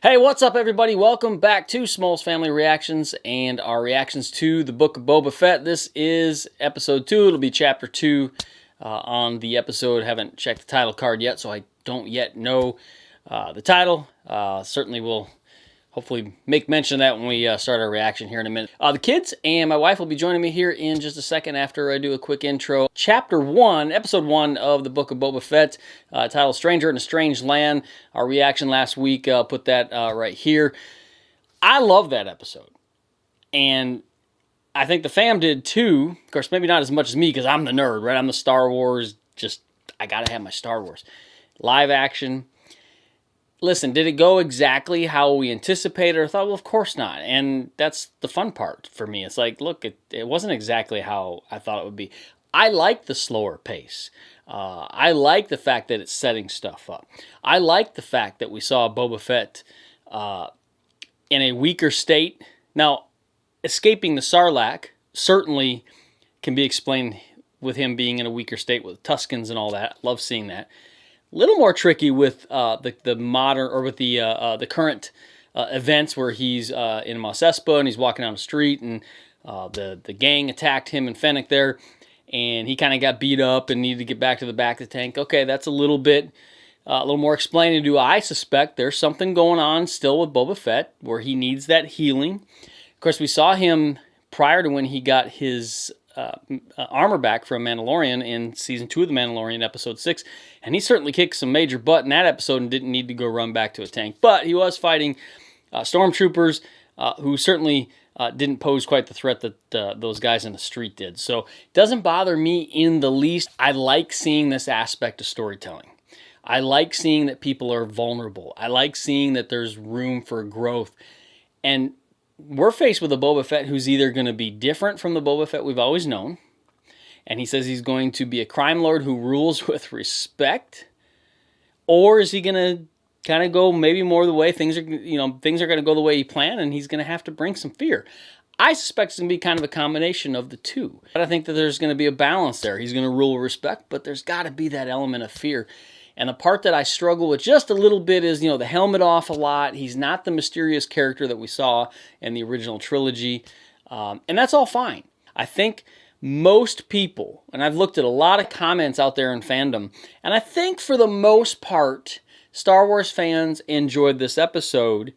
Hey, what's up, everybody? Welcome back to Small's Family Reactions and our reactions to the Book of Boba Fett. This is episode 2. It'll be chapter 2 on the episode. Haven't checked the title card yet, so I don't yet know the title. Certainly will hopefully make mention of that when we start our reaction here in a minute. The kids and my wife will be joining me here in just a second after I do a quick intro. Chapter 1, Episode 1 of the Book of Boba Fett, titled Stranger in a Strange Land. Our reaction last week, I'll put that right here. I love that episode. And I think the fam did too. Of course, maybe not as much as me because I'm the nerd, right? I'm the Star Wars, I gotta have my Star Wars. Live action. Listen, did it go exactly how we anticipated or thought? Well, of course not. And that's the fun part for me. It's like, look, it wasn't exactly how I thought it would be. I like the slower pace. I like the fact that it's setting stuff up. I like the fact that we saw Boba Fett in a weaker state. Now, escaping the Sarlacc certainly can be explained with him being in a weaker state with Tuskens and all that. Love seeing that. Little more tricky with the modern, or with the current events where he's in Mos Espa and he's walking down the street and the gang attacked him and Fennec there, and he kind of got beat up and needed to get back to the back of the tank. Okay, that's a little more explaining to do. I suspect there's something going on still with Boba Fett where he needs that healing. Of course, we saw him prior to when he got his armor back from Mandalorian in Season 2 of The Mandalorian, Episode 6, and he certainly kicked some major butt in that episode and didn't need to go run back to a tank. But he was fighting stormtroopers who certainly didn't pose quite the threat that those guys in the street did. So it doesn't bother me in the least. I like seeing this aspect of storytelling. I like seeing that people are vulnerable. I like seeing that there's room for growth. And we're faced with a Boba Fett who's either going to be different from the Boba Fett we've always known, and he says he's going to be a crime lord who rules with respect, or is he going to kind of go maybe more the way things are going to go the way he planned, and he's going to have to bring some fear. I suspect it's going to be kind of a combination of the two. But I think that there's going to be a balance there. He's going to rule with respect, but there's got to be that element of fear. And the part that I struggle with just a little bit is, the helmet off a lot. He's not the mysterious character that we saw in the original trilogy. And that's all fine. I think most people, and I've looked at a lot of comments out there in fandom, and I think for the most part, Star Wars fans enjoyed this episode,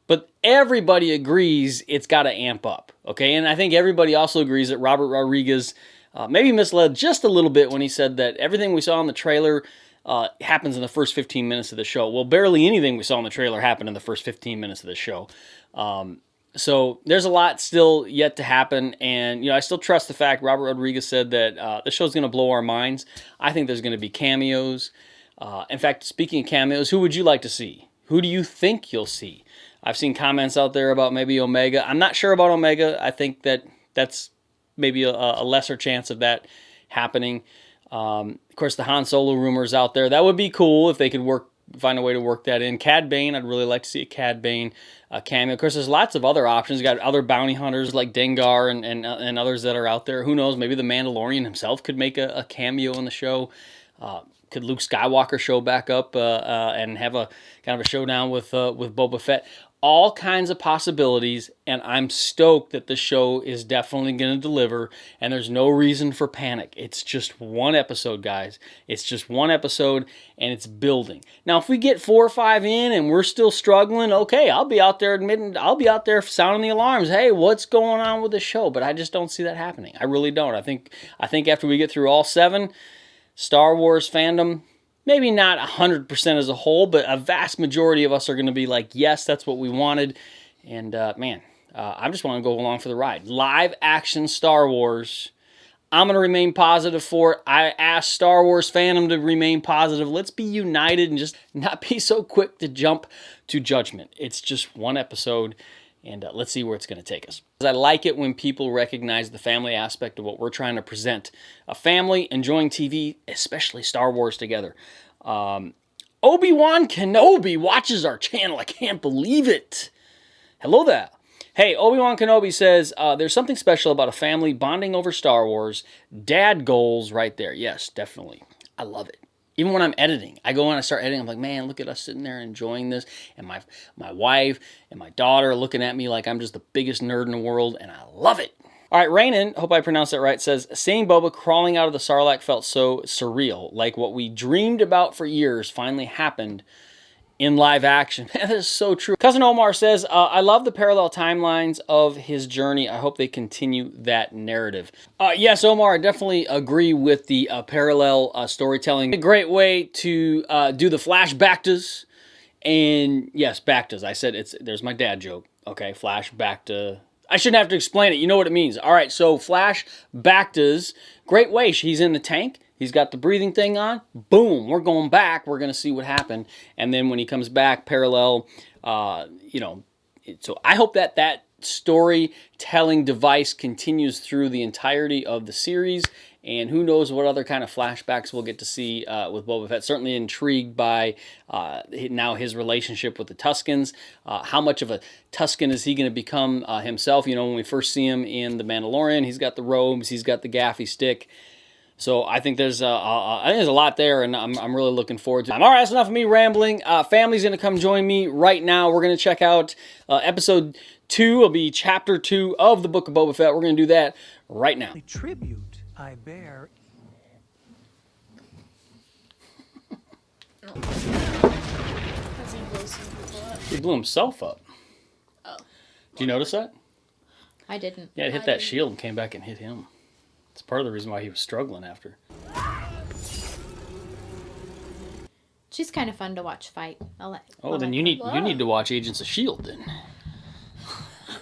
but everybody agrees it's got to amp up, okay? And I think everybody also agrees that Robert Rodriguez maybe misled just a little bit when he said that everything we saw in the trailer happens in the first 15 minutes of the show. Well, barely anything we saw in the trailer happened in the first 15 minutes of the show. So there's a lot still yet to happen, and I still trust the fact Robert Rodriguez said that the show's going to blow our minds. I think there's going to be cameos. In fact, speaking of cameos, who would you like to see? Who do you think you'll see? I've seen comments out there about maybe Omega. I'm not sure about Omega. I think that's maybe a lesser chance of that happening. Of course, the Han Solo rumors out there. That would be cool if they could find a way to work that in. Cad Bane, I'd really like to see a Cad Bane cameo. Of course, there's lots of other options. You got other bounty hunters like Dengar and others that are out there. Who knows? Maybe the Mandalorian himself could make a cameo in the show. Could Luke Skywalker show back up and have a kind of a showdown with Boba Fett? All kinds of possibilities, and I'm stoked that the show is definitely going to deliver, and there's no reason for panic. It's just one episode, guys. It's just one episode, and it's building. Now, if we get 4 or 5 in and we're still struggling, okay, I'll be out there sounding the alarms. Hey, what's going on with the show? But I just don't see that happening. I really don't. I think after we get through all 7, Star Wars fandom, maybe not 100% as a whole, but a vast majority of us are going to be like, yes, that's what we wanted. And I just want to go along for the ride. Live action Star Wars. I'm going to remain positive for it. I asked Star Wars fandom to remain positive. Let's be united and just not be so quick to jump to judgment. It's just one episode, and let's see where it's going to take us. I like it when people recognize the family aspect of what we're trying to present. A family enjoying TV, especially Star Wars together. Obi-Wan Kenobi watches our channel. I can't believe it. Hello there. Hey, Obi-Wan Kenobi says, there's something special about a family bonding over Star Wars. Dad goals right there. Yes, definitely. I love it. Even when I'm editing, I go and I start editing. I'm like, man, look at us sitting there enjoying this. And my wife and my daughter looking at me like I'm just the biggest nerd in the world. And I love it. All right, Rainan, hope I pronounced that right, says, seeing Boba crawling out of the Sarlacc felt so surreal. Like what we dreamed about for years finally happened in live action. That is so true. Cousin Omar says, I love the parallel timelines of his journey. I hope they continue that narrative. Yes, Omar, I definitely agree with the parallel storytelling. A great way to do the flashbacks. And yes, Bactas. I said there's my dad joke. Okay, flashback. I shouldn't have to explain it. You know what it means. All right, so flashbacks. Great way. He's in the tank. He's got the breathing thing on. Boom, we're going back. We're going to see what happened. And then when he comes back, parallel, so I hope that storytelling device continues through the entirety of the series. And who knows what other kind of flashbacks we'll get to see with Boba Fett. Certainly intrigued by now his relationship with the Tuskens. How much of a Tusken is he going to become himself? You know, when we first see him in The Mandalorian, he's got the robes, he's got the gaffy stick. So I think there's a lot there, and I'm really looking forward to it. All right, that's enough of me rambling. Family's going to come join me right now. We're going to check out episode 2. It'll be chapter 2 of the Book of Boba Fett. We're going to do that right now. The tribute I bear. He blew himself up. Oh. Did you notice that? I didn't. Yeah, it hit that shield and came back and hit him. It's part of the reason why he was struggling after. She's kind of fun to watch fight. Then you need to watch Agents of S.H.I.E.L.D.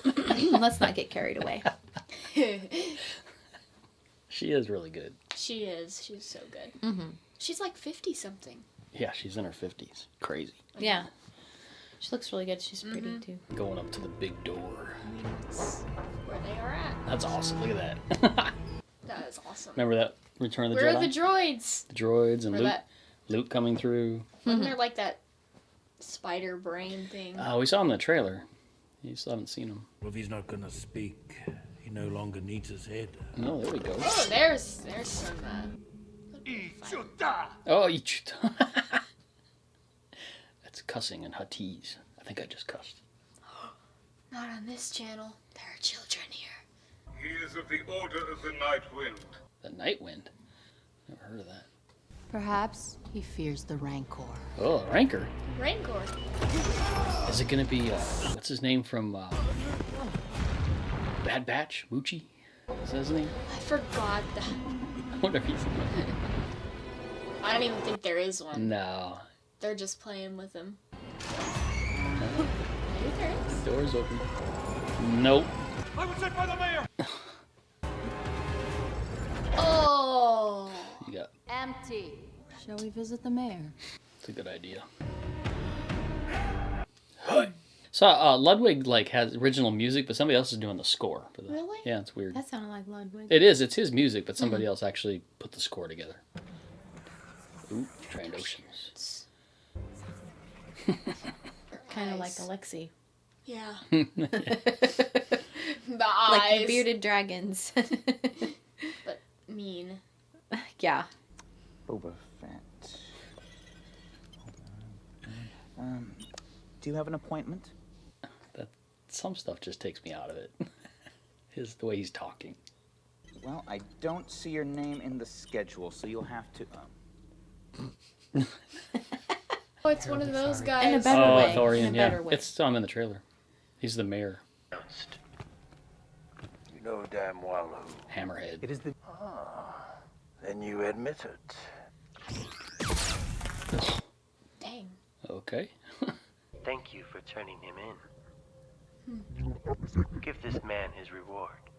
then. Let's not get carried away. She is really good. She is. She's so good. Mm-hmm. She's like 50-something. Yeah, she's in her 50s. Crazy. Yeah. She looks really good. She's pretty, too. Going up to the big door. That's where they are at. That's awesome. Look at that. That is awesome. Remember that Return of the Where Jedi? are the droids? The droids and Or Luke. Luke coming through. Wasn't there like that spider brain thing? We saw him in the trailer. You still haven't seen him. Well, if he's not gonna speak, he no longer needs his head. No, there we go. Oh, there's some. Oh, that's cussing in Huttese. I think I just cussed. Not on this channel. There are children here. He is of the Order of the Night Wind. The Night Wind? Never heard of that. Perhaps he fears the Rancor. Oh, Rancor. Rancor. Is it going to be, what's his name from Bad Batch? Moochie? Is that his name? I forgot that. I wonder if he's... I don't even think there is one. No. They're just playing with him. Maybe there is. Door's open. Nope. I was sent by the mayor! Oh. You got... Empty. Shall we visit the mayor? It's a good idea. So Ludwig has original music, but somebody else is doing the score for the. Really? Yeah, it's weird. That sounded like Ludwig. It is. It's his music, but somebody else actually put the score together. Ooh, Trandoshans. Kind of like Alexi. Yeah. The eyes. Like the bearded dragons. But mean. Yeah. Boba Fett. Do you have an appointment? Some stuff just takes me out of it. The way he's talking. Well, I don't see your name in the schedule, so you'll have to. Oh, it's one of those guys. In a better way. Thorian, In a yeah. better way. It's in the trailer. He's the mayor. You know damn well who. Hammerhead. It is the. Then you admit it. Dang. Okay. Thank you for turning him in. Give this man his reward.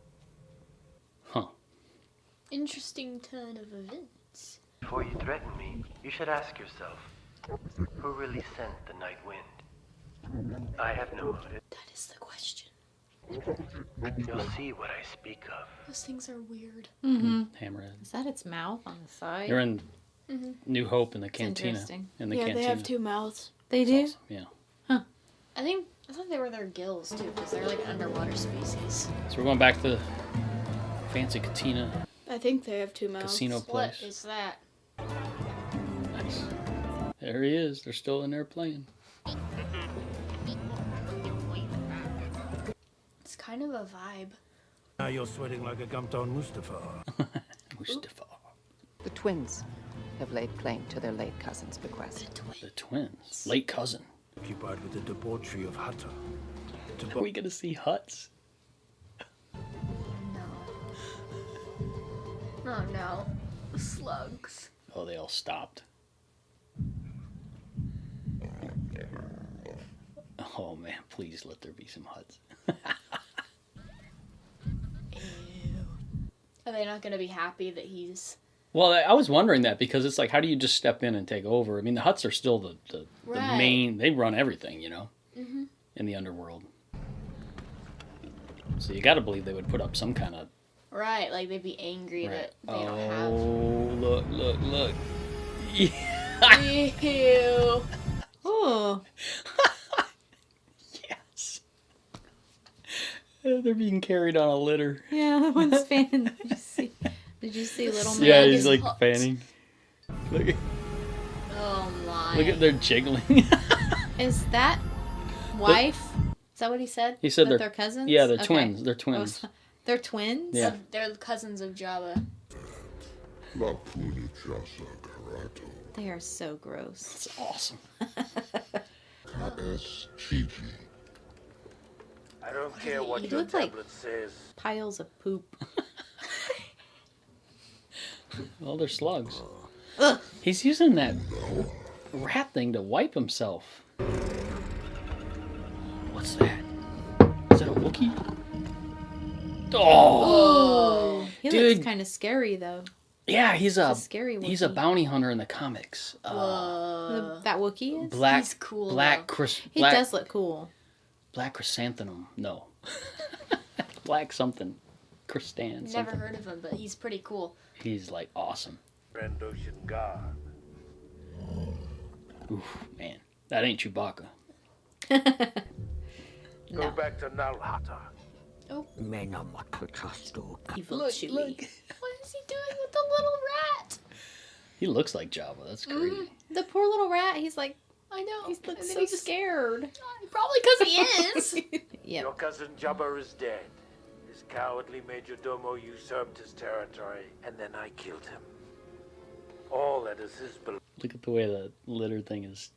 Huh. Interesting turn of events. Before you threaten me, you should ask yourself, who really sent the Night Wind? I have no motive. That is the question. You'll see what I speak of. Those things are weird. Mm-hmm. Hammerhead. Is that its mouth on the side? You're in New Hope in the cantina. interesting. In the Yeah, cantina. they have two mouths. They do? Awesome. Yeah. I thought they were their gills too, because they're like underwater species. So we're going back to the fancy cantina I think they have two mouths. casino What place. is that? Nice. There he is. They're still in there playing. It's kind of a vibe. Now you're sweating like a gumped-on Mustafa. Mustafa. The twins have laid claim to their late cousin's bequest. The twins. Late cousin. Occupied with the debauchery of Hutta. Are we gonna see huts? No. Oh no. Slugs. Oh, they all stopped. Oh man, please let there be some huts. Are they not going to be happy that he's... Well, I was wondering that because it's like, how do you just step in and take over? I mean, the huts are still the Right. main... They run everything, you know, Mm-hmm. in the underworld. So you got to believe they would put up some kind of... Right, like they'd be angry that they Oh, don't have... look. Ew. Oh, Yes. They're being carried on a litter. yeah, that one's fanning. Did you see little man? Yeah, he's is like hot. fanning. Look at, Oh my. look at their jiggling. Is that wife? Is that what he said? He said that they're cousins. Yeah, they're Okay. twins. They're twins. Oh, they're twins. Yeah. They're cousins of Jabba. They are so gross. It's awesome. I don't care what You your look like- tablet says. Piles of poop. Well, they're slugs. Ugh. He's using that rat thing to wipe himself. What's that? Is that a Wookiee? Oh! He Dude. looks kind of scary though. Yeah, he's a scary he's a Wookiee. bounty hunter in the comics. That Wookiee is. Black, He's cool, black, though. He does look cool. black chrysanthemum. No, black something, Chrysan. Never Something. heard of him, but he's pretty cool. He's like awesome. Trandoshan guard. Oof, man, that ain't Chewbacca. Go back to Nalhata. Evil Look, Chewie. look. What is he doing with the little rat? He looks like Jabba. That's great. The poor little rat. He's like, I know. he And looks then so he just- scared. Probably because he is. Yep. Your cousin Jabba is dead. His cowardly major domo usurped his territory, and then I killed him. All that is his beloved. Look at the way the litter thing is.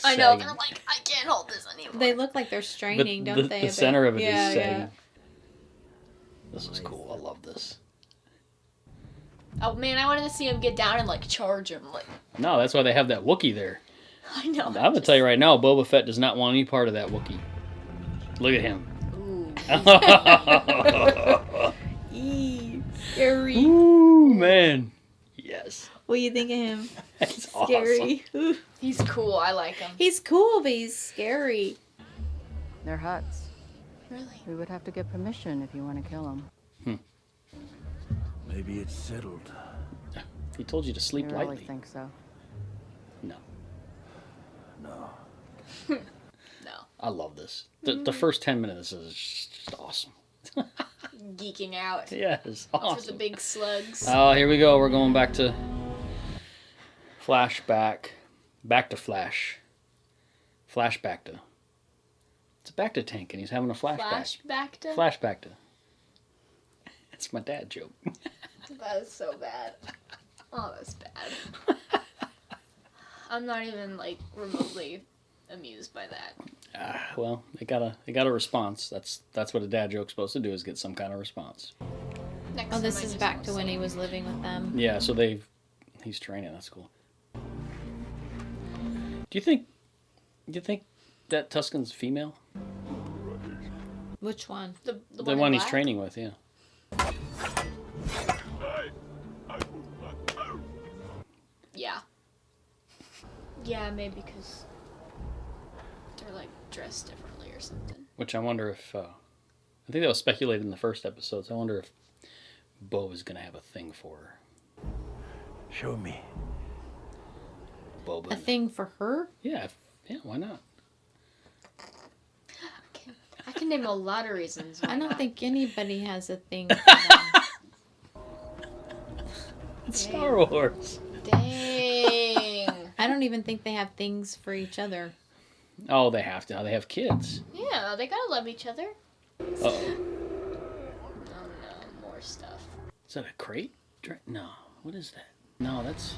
I know. sagging. They're like, I can't hold this anymore. They look like they're straining, the, don't they? the a bit? center of it is yeah, sagging. yeah. This is cool. I love this. Oh man, I wanted to see him get down and like charge him. Like, No, that's why they have that Wookiee there. I know. I'm gonna tell you right now, Boba Fett does not want any part of that Wookiee. Look at him. Eee, scary. Ooh, man. Yes. What do you think of him? That's Scary. Ooh. He's cool. I like him. He's cool, but he's scary. They're huts. Really? We would have to get permission if you want to kill them. Maybe it's settled. He told you to sleep You really lightly. think so? No. No. No. I love this. The first 10 minutes is just awesome. Geeking out. Yeah, it's For the awesome. big slugs. Oh, here we go. We're going back to flashback. Back to Flash. Flashback to. It's a back to Tank, and he's having a flashback. Flashback to? Flashback to. It's my dad joke. That is so bad. Oh, that's bad. I'm not even like remotely amused by that. Well, they got a response. That's what a dad joke's supposed to do, is get some kind of response. Next Oh, this time I is just back won't to when say he was living with them. Yeah, so he's training. That's cool. Do you think that Tusken's female? Which one? The The one, one in he's black? training with, yeah. Yeah. Yeah, maybe because they're like dressed differently or something. Which I wonder if I think that was speculated in the first episodes. I wonder if Bo is gonna have a thing for her. Show me. Boba. A thing for her? Yeah, why not? I can name a lot of reasons. I don't think anybody has a thing for them. It's Star Wars. Dang. I don't even think they have things for each other. Oh, they have to. They have kids. Yeah, they gotta love each other. Uh-oh. Oh no, more stuff. Is that a crate? No. What is that? No, that's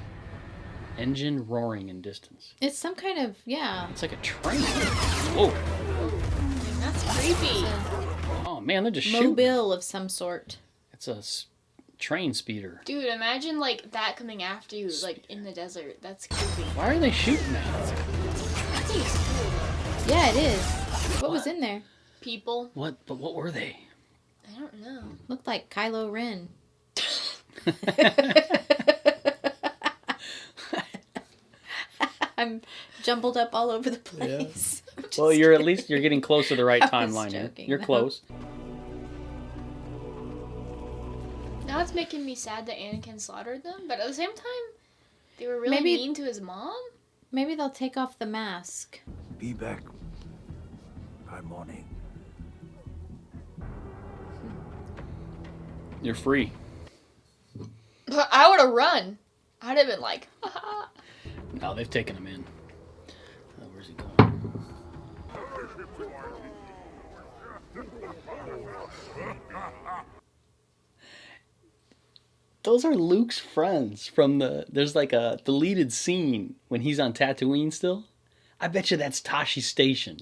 engine roaring in distance. It's some kind of, yeah. It's like a train. Whoa. Dang, that's creepy. Oh, man, they're just shooting. Mobile of some sort. It's a train speeder. Dude, imagine like that coming after you, like in the desert. That's creepy. Why are they shooting that? That thing's cool. Yeah, it is. What was in there? People. What? But what were they? I don't know. Looked like Kylo Ren. I'm jumbled up all over the place. Well, you're getting close to the right I was timeline here. joking, You're though. close. Now it's making me sad that Anakin slaughtered them, but at the same time, they were really Maybe- mean to his mom. Maybe they'll take off the mask. Be back by morning. You're free. But I would have run. I'd have been like, haha. No, they've taken him in. Where's he going? Those are Luke's friends from there's like a deleted scene when he's on Tatooine still. I bet you that's Tashi Station.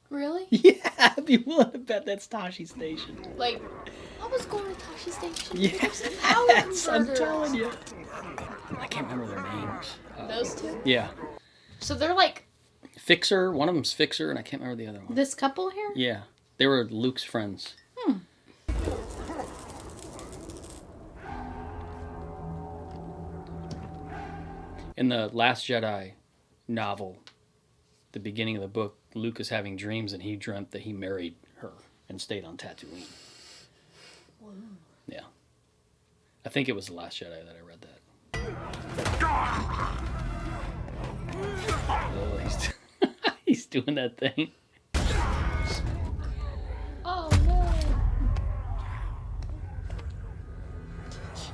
Really? Yeah, I'd be willing to bet that's Tashi Station. Like, I was going to Tashi Station. Yes, I'm telling you. I can't remember their names. Those two? Yeah. So they're like, Fixer, one of them's Fixer, and I can't remember the other one. This couple here? Yeah, they were Luke's friends. In the Last Jedi novel, the beginning of the book, Luke is having dreams and he dreamt that he married her and stayed on Tatooine. whoa. Yeah. I think it was The Last Jedi that I read that. Oh, he's doing that thing. Oh no.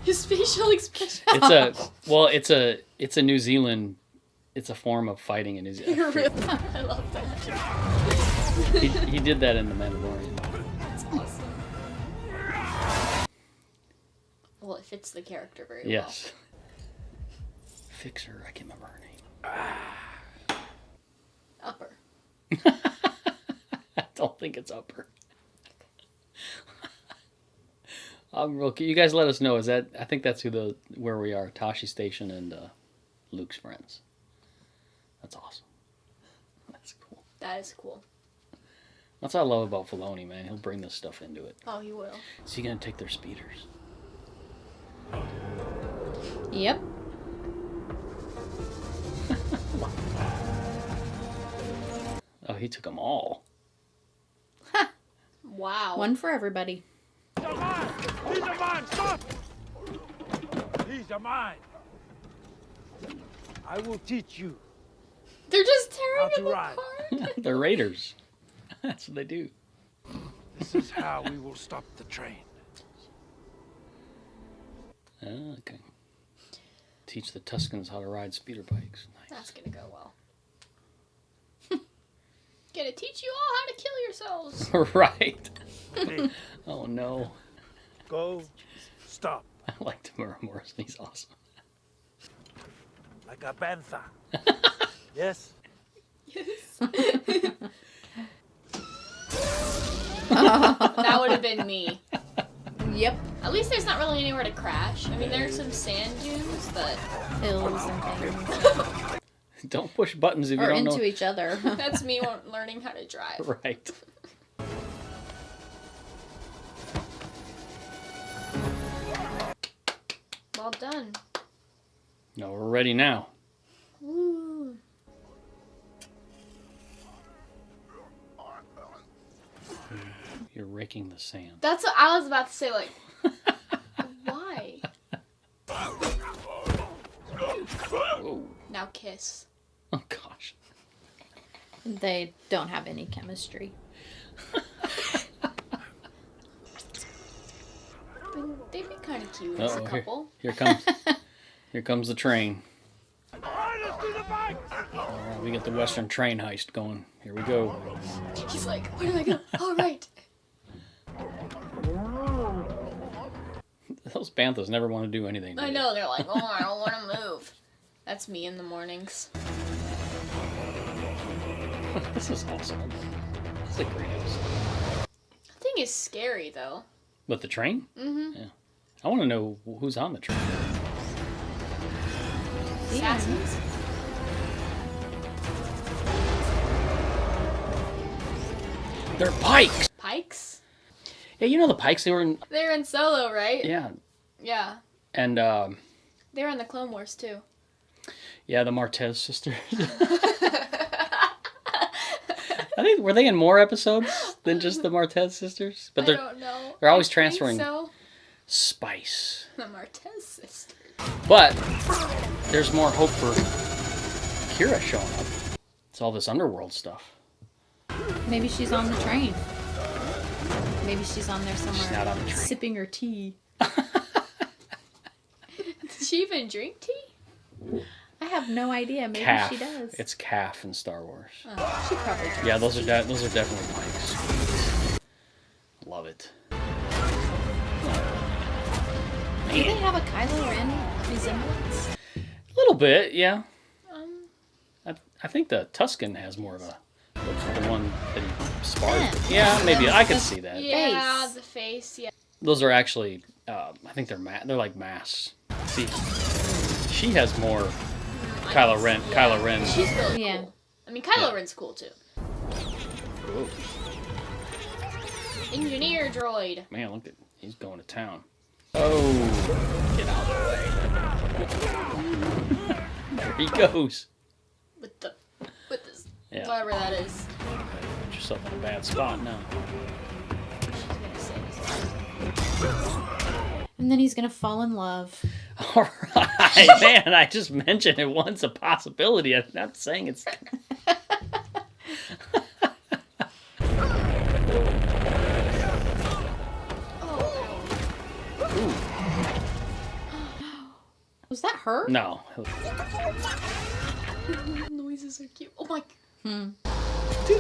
His facial expression. It's a New Zealand. It's a form of fighting in New Zealand. Really? I love that. He did that in The Mandalorian. That's awesome. Well, it fits the character very well. Yes. Fixer, I can't remember her name. Upper. I don't think it's Upper. You guys let us know. I think that's where we are. Tashi Station and Luke's friends. That's awesome. That's cool. That is cool. That's what I love about Filoni, man. He'll bring this stuff into it. Oh, he will. Is he gonna take their speeders? Yep. Oh, he took them all. Wow. One for everybody. These are mine! These are mine! Stop! These are mine! I will teach you They're just how tearing to them ride. apart. They're raiders. That's what they do. This is how we will stop the train. Okay. Teach the Tuskens how to ride speeder bikes. Nice. That's gonna go well. Gonna teach you all how to kill yourselves. Right. Hey, Oh no. go. Stop. I like Tamura Morrison. He's awesome. Like a panther. Yes? Yes. That would have been me. Yep. At least there's not really anywhere to crash. I mean, there's some sand dunes, but Hills and things. Don't push buttons if you Or don't into know. each other. that's me learning how to drive. Right. Well done. No, we're ready now. Woo. You're raking the sand. That's what I was about to say, like, why? Whoa. Now kiss. Oh gosh. They don't have any chemistry. I mean, they'd be kind of cute as a Uh-oh, couple. Here comes the train. Dynasty All right, we get the Western train heist going. Here we go. He's like, where do I go? All right. Those banthas never want to do anything. Do I they? know, they're like, oh, I don't want to move. That's me in the mornings. This is awesome. This is a great episode. The thing is scary, though. But the train? Mm-hmm. Yeah. I want to know who's on the train. Assassins? They're Pikes! Pikes? Yeah, you know the Pikes, they were in... They're in Solo, right? Yeah. Yeah. And, They're in the Clone Wars, too. yeah, the Martez sisters. I think, were they in more episodes than just the Martez sisters? But I don't know. they're always I think transferring so. spice. The Martez sisters. But there's more hope for Kira showing up. It's all this underworld stuff. Maybe she's on the train. Maybe she's on there somewhere. She's not on the train. Sipping her tea. Does she even drink tea? I have no idea. Maybe Calf. she does. It's Calf in Star Wars. Oh, she probably does. Yeah, those are definitely Pikes. Love it. Do they have a Kylo Ren resemblance? A little bit, yeah. I think the Tusken has more of a the one that he sparred. Yeah, maybe I could see that. Yeah, Face. the face, yeah. Those are actually, I think they're like masks. See, she has more Kylo Ren. Yeah. Kylo Ren. She's really Yeah. cool. I mean, Kylo Yeah. Ren's cool, too. Ooh, Engineer droid. man, look at he's going to town. Oh, get out of the way! There he goes. With this, Yeah. whatever that is. Put yourself in a bad spot now. She's gonna say this. And then he's gonna fall in love. All right, man. I just mentioned it once a possibility. I'm not saying it's. Was that her? No. Noises are cute. Oh my. Dude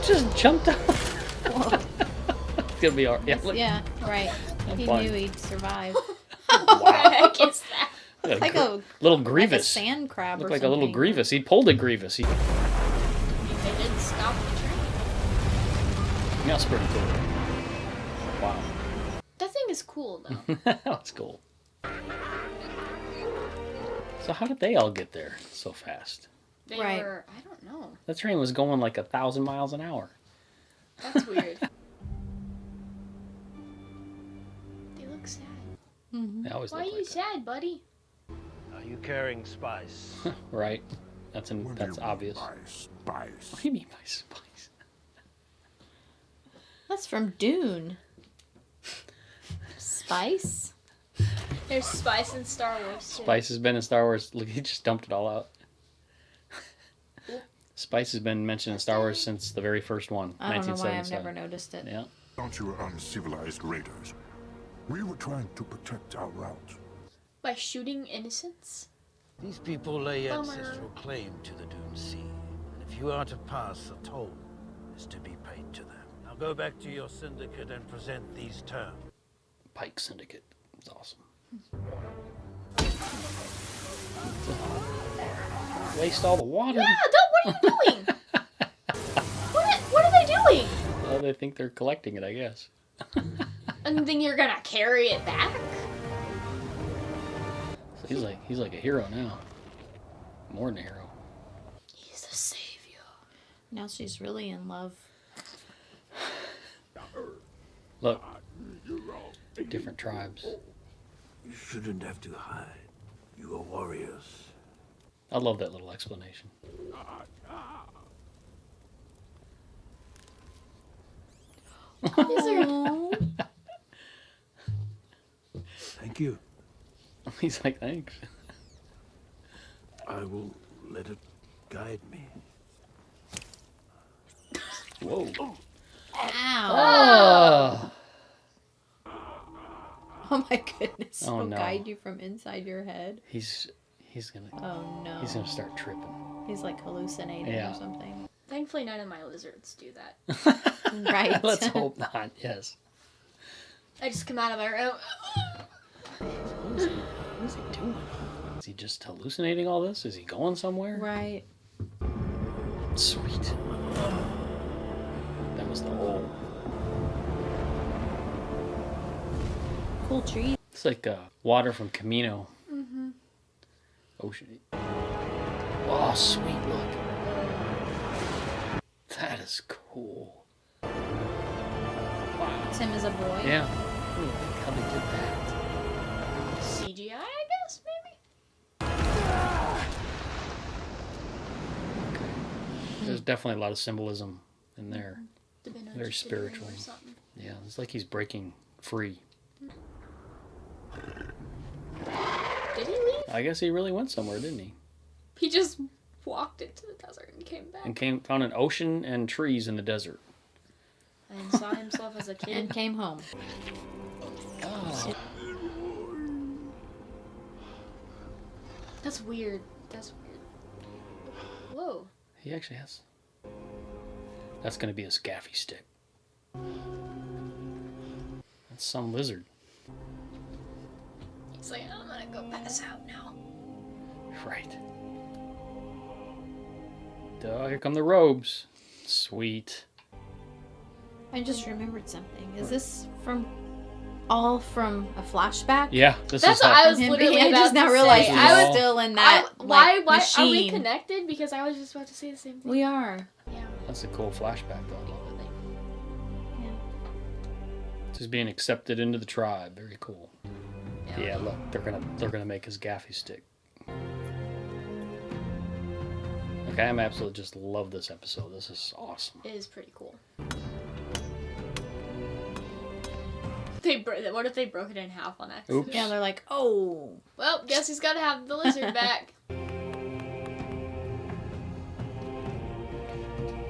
just jumped out. It's gonna be all right. Yeah, look. Yeah, right. He fine. knew he'd survive. What the heck is that? Like a little like a Grievous. sand crab Looked or like something. a little Grievous. He pulled a Grievous. They didn't stop the train. That's pretty cool. Wow. That thing is cool, though. That's cool. So how did they all get there so fast? They Right. were. I don't know. That train was going like 1,000 miles an hour. That's weird. They look sad. They always Why are look you like sad, buddy? Are you carrying spice? that. Right. That's obvious. Spice. What do you mean by spice? That's from Dune. Spice? There's spice in Star Wars, too. Spice has been in Star Wars. Look, he just dumped it all out. Spice has been mentioned in Star Wars since the very first one, I don't know why I've 1977. never noticed it. Yeah. Thought you were uncivilized raiders. We were trying to protect our route. By shooting innocents? These people lay Bummer. ancestral claim to the Dune Sea, and if you are to pass, a toll is to be paid to them. Now go back to your syndicate and present these terms. Pike Syndicate. It's awesome. Waste all the water. Yeah, what are you doing? what are they doing? Well, they think they're collecting it, I guess. And then you're gonna carry it back? So he's like a hero now. More than a hero. He's a savior. Now she's really in love. Look. Different tribes. You shouldn't have to hide. You are warriors. I love that little explanation. Oh. Thank you. He's like, thanks. I will let it guide me. Whoa. Ow. Oh my goodness. Oh, He'll no. guide you from inside your head. He's He's gonna. Oh no. He's gonna start tripping. He's like hallucinating Yeah. or something. Thankfully, none of my lizards do that. Right. Let's hope not. Yes. I just come out of my room. What is he doing? Is he just hallucinating all this? Is he going somewhere? Right. Sweet. That was the hole. Cool tree. It's like water from Camino. Mm-hmm. Ocean. Oh, sweet look. That is cool. Wow. It's him as a boy. Yeah. I don't think how they did that. CGI, I guess, maybe? There's definitely a lot of symbolism in there. Very Very spiritual. Or something. Yeah, it's like he's breaking free. Did he leave? I guess he really went somewhere, didn't he? He just walked into the desert and came back. And found an ocean and trees in the desert. And saw himself as a kid. And came home. Oh. That's weird. That's weird. Whoa. He actually has. That's going to be a scaffy stick. That's some lizard. He's like, I'm gonna go pass out now. Right. Duh, here come the robes. Sweet. I just remembered something. Is this all from a flashback? Yeah, this That's is what how, I was literally I about just to now say. realized I he's was still in that why machine. are we connected? Because I was just about to say the same thing. We are. Yeah. That's a cool flashback though. I love it. Yeah. Just being accepted into the tribe. Very cool. Yeah, look, they're gonna make his gaffy stick. Okay, I'm absolutely just love this episode. This is awesome. It is pretty cool. What if they broke it in half on accident? Oops. Yeah, they're like, oh. Well, guess he's got to have the lizard back.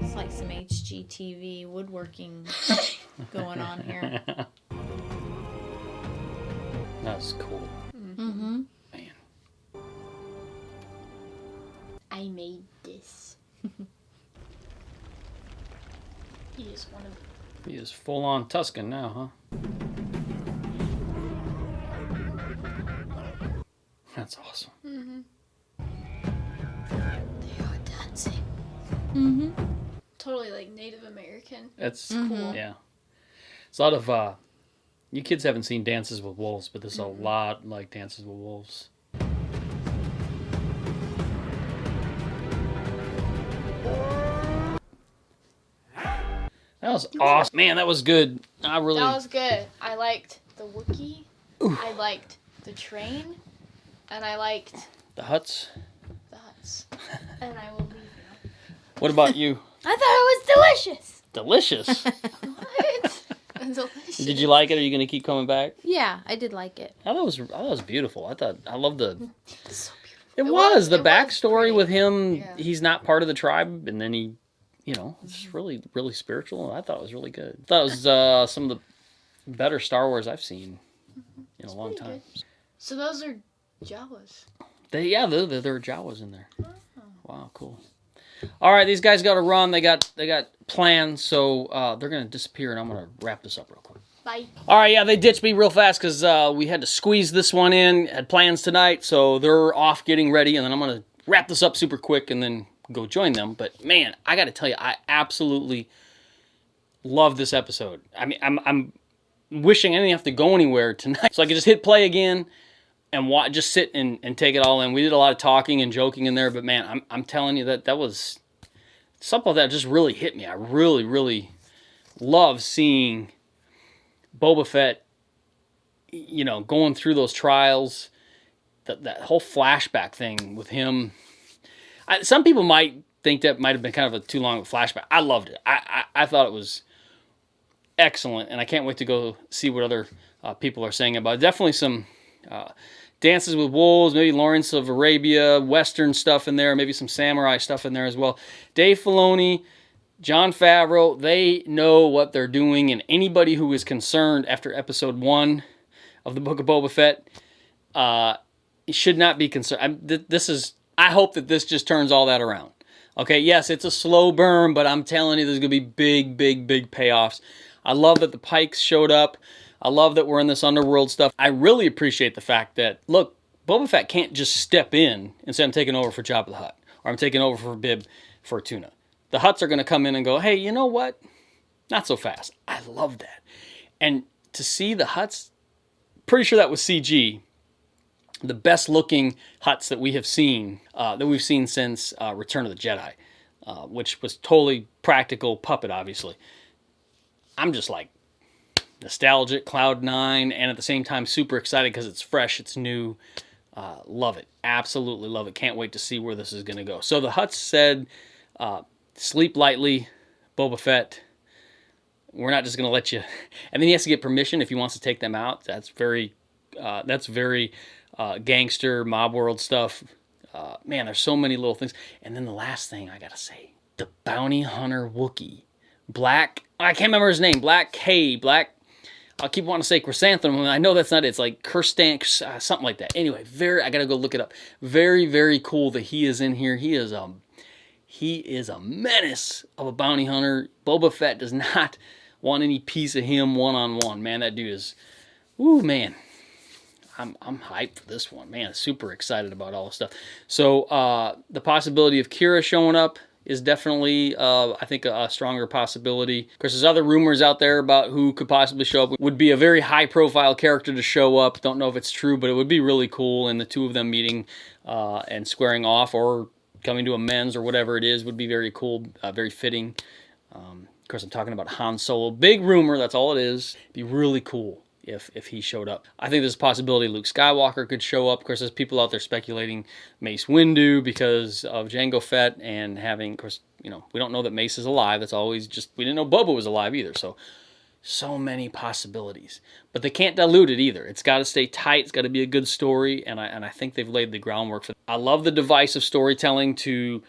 It's like some HGTV woodworking going on here. That's cool. Mm-hmm. Man. I made this. He is one of. He is full on Tusken now, huh? That's awesome. Mm-hmm. They are dancing. Mm-hmm. Totally like Native American. It's cool. Yeah. It's a lot of you kids haven't seen Dances with Wolves, but this is a lot like Dances with Wolves. That was awesome. Man, that was good. That was good. I liked the Wookiee. I liked the train. And I liked the huts. the huts. And I will leave now. What about you? I thought it was delicious. Delicious. What? Delicious. Did you like it? Are you going to keep coming back? Yeah, I did like it. I thought it was beautiful. I love the. It's so beautiful. It was the was backstory pretty. with him. Yeah. He's not part of the tribe, and then he, it's really, really spiritual. I thought it was really good. I thought it was some of the better Star Wars I've seen in a long pretty time. good. So those are Jawas. There are Jawas in there. Oh. Wow, cool. All right, these guys got to run. They got plans, so they're gonna disappear, and I'm gonna wrap this up real quick. Bye. All right, yeah, they ditched me real fast because we had to squeeze this one in. Had plans tonight, so they're off getting ready, and then I'm gonna wrap this up super quick and then go join them. But man, I got to tell you, I absolutely love this episode. I mean, I'm wishing I didn't have to go anywhere tonight, so I could just hit play again and just sit and take it all in. We did a lot of talking and joking in there, but man, I'm telling you that was something that just really hit me. I really, really love seeing Boba Fett, going through those trials, that whole flashback thing with him. Some people might think that might have been kind of a too long of a flashback. I loved it. I thought it was excellent, and I can't wait to go see what other people are saying about it. Definitely some Dances with Wolves, maybe Lawrence of Arabia, Western stuff in there, maybe some samurai stuff in there as well. Dave Filoni, Jon Favreau, they know what they're doing, and anybody who is concerned after episode 1 of the Book of Boba Fett, should not be concerned. I hope that this just turns all that around. Okay, yes, it's a slow burn, but I'm telling you, there's going to be big, big, big payoffs. I love that the Pikes showed up. I love that we're in this underworld stuff. I really appreciate the fact that, look, Boba Fett can't just step in and say, I'm taking over for Jabba the Hutt, or I'm taking over for Bib Fortuna. The Hutts are going to come in and go, hey, you know what? Not so fast. I love that. And to see the Hutts, pretty sure that was CG, the best looking Hutts that we have seen, since Return of the Jedi, which was totally practical puppet, obviously. I'm just like nostalgic, cloud nine, and at the same time super excited because it's fresh, it's new. Love it. Absolutely love it. Can't wait to see where this is going to go. So the Hutts said, sleep lightly, Boba Fett. We're not just going to let you... And then he has to get permission if he wants to take them out. That's very gangster, mob world stuff. Man, there's so many little things. And then the last thing I got to say, the bounty hunter Wookiee. I can't remember his name. I keep wanting to say Chrysanthemum. I know that's not it. It's like Kirsten, something like that. Anyway, I got to go look it up. Very, very cool that he is in here. He is a menace of a bounty hunter. Boba Fett does not want any piece of him one-on-one. Man, that dude is... Ooh, man. I'm hyped for this one. Man, super excited about all this stuff. So, the possibility of Kira showing up is definitely, I think, a stronger possibility. Of course, there's other rumors out there about who could possibly show up. Would be a very high-profile character to show up. Don't know if it's true, but it would be really cool. And the two of them meeting and squaring off, or coming to amends, or whatever it is, would be very cool, very fitting. Of course, I'm talking about Han Solo. Big rumor, that's all it is. It'd be really cool if he showed up. I think there's a possibility Luke Skywalker could show up. Of course, there's people out there speculating Mace Windu because of Jango Fett and having, of course, we don't know that Mace is alive. That's always just, we didn't know Boba was alive either. So many possibilities. But they can't dilute it either. It's got to stay tight. It's got to be a good story, and I think they've laid the groundwork for that. I love the device of storytelling to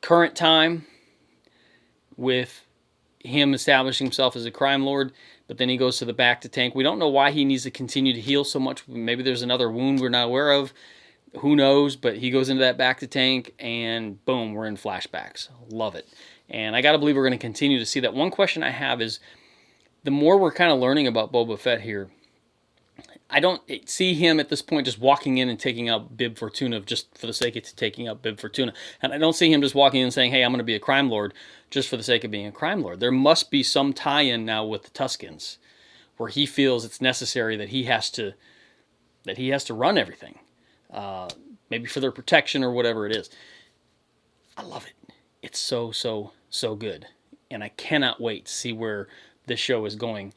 current time with him establishing himself as a crime lord, but then he goes to the back to tank. We don't know why he needs to continue to heal so much. Maybe there's another wound we're not aware of. Who knows? But he goes into that back to tank, and boom, we're in flashbacks. Love it. And I got to believe we're going to continue to see that. One question I have is, the more we're kind of learning about Boba Fett here, I don't see him at this point just walking in and taking out Bib Fortuna just for the sake of taking out Bib Fortuna. And I don't see him just walking in and saying, hey, I'm going to be a crime lord just for the sake of being a crime lord. There must be some tie-in now with the Tuskens where he feels it's necessary that he has to run everything. Maybe for their protection or whatever it is. I love it. It's so good. And I cannot wait to see where this show is going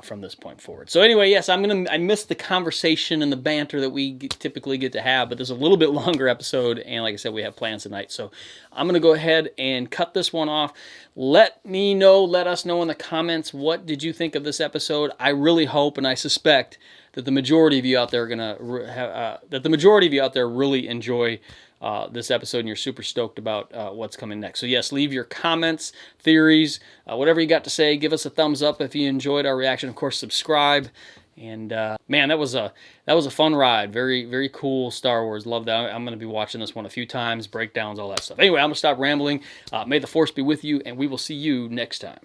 from this point forward. So anyway, yes, I missed the conversation and the banter that we typically get to have, but there's a little bit longer episode, and like I said, we have plans tonight. So I'm going to go ahead and cut this one off. Let us know in the comments, what did you think of this episode? I really hope and I suspect that the majority of you out there really enjoy this episode, and you're super stoked about what's coming next. So yes, leave your comments, theories, whatever you got to say. Give us a thumbs up if you enjoyed our reaction. Of course, subscribe. And man, that was a fun ride. Very, very cool Star Wars. Love that. I'm going to be watching this one a few times, breakdowns, all that stuff. Anyway, I'm going to stop rambling. May the Force be with you, and we will see you next time.